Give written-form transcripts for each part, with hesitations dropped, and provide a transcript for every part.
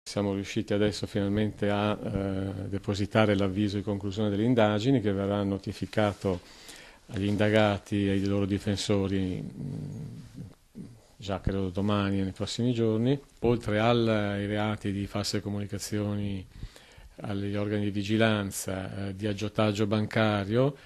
Siamo riusciti adesso finalmente a depositare l'avviso di conclusione delle indagini che verrà notificato agli indagati e ai loro difensori già credo domani e nei prossimi giorni. Oltre ai reati di false comunicazioni agli organi di vigilanza, di aggiotaggio bancario,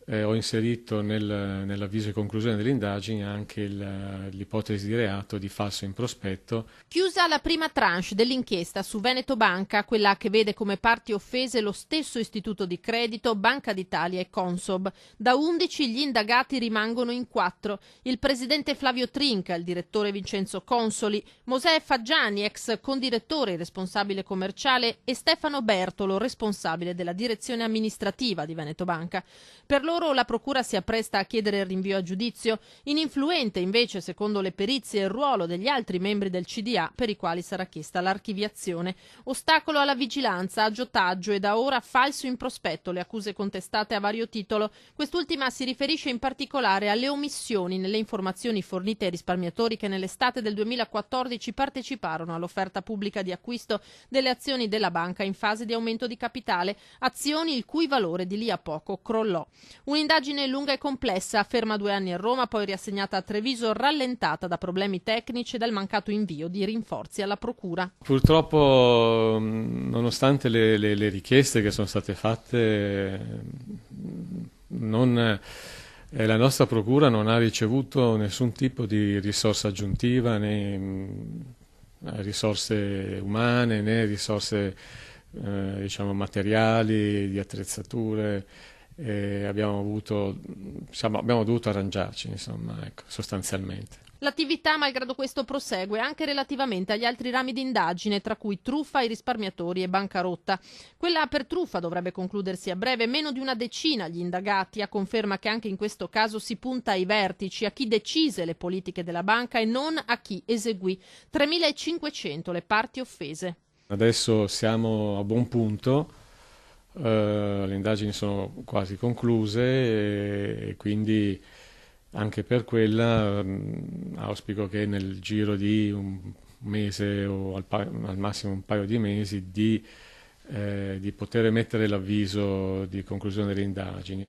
ho inserito nell'avviso di conclusione delle indagini anche l'ipotesi di reato di falso in prospetto. Chiusa la prima tranche dell'inchiesta su Veneto Banca, quella che vede come parti offese lo stesso istituto di credito, Banca d'Italia e Consob. Da 11 gli indagati rimangono in 4. Il presidente Flavio Trinca, il direttore Vincenzo Consoli, Mosè Faggiani, ex condirettore e responsabile commerciale, e Stefano Bertolo, responsabile della direzione amministrativa di Veneto Banca. Per loro la procura si appresta a chiedere il rinvio a giudizio. Ininfluente invece, secondo le perizie, il ruolo degli altri membri del CDA per i quali sarà chiesta l'archiviazione. Ostacolo alla vigilanza, aggiotaggio e da ora falso in prospetto, le accuse contestate a vario titolo. Quest'ultima si riferisce in particolare alle omissioni nelle informazioni fornite ai risparmiatori che nell'estate del 2014 parteciparono all'offerta pubblica di acquisto delle azioni della banca in fase di aumento di capitale, azioni il cui valore di lì a poco crollò. Un'indagine lunga e complessa, ferma 2 anni a Roma, poi riassegnata a Treviso, rallentata da problemi tecnici e dal mancato invio di rinforzi alla procura. Purtroppo, nonostante le richieste che sono state fatte, la nostra procura non ha ricevuto nessun tipo di risorsa aggiuntiva, né risorse umane, né risorse materiali, di attrezzature. Abbiamo dovuto arrangiarci, insomma, ecco, sostanzialmente. L'attività, malgrado questo, prosegue anche relativamente agli altri rami d'indagine, tra cui truffa ai risparmiatori e bancarotta. Quella per truffa dovrebbe concludersi a breve, meno di una decina gli indagati, a conferma che anche in questo caso si punta ai vertici, a chi decise le politiche della banca e non a chi eseguì. 3.500 le parti offese. Adesso siamo a buon punto, le indagini sono quasi concluse e quindi anche per quella auspico che nel giro di un mese o al massimo un paio di mesi di poter emettere l'avviso di conclusione delle indagini.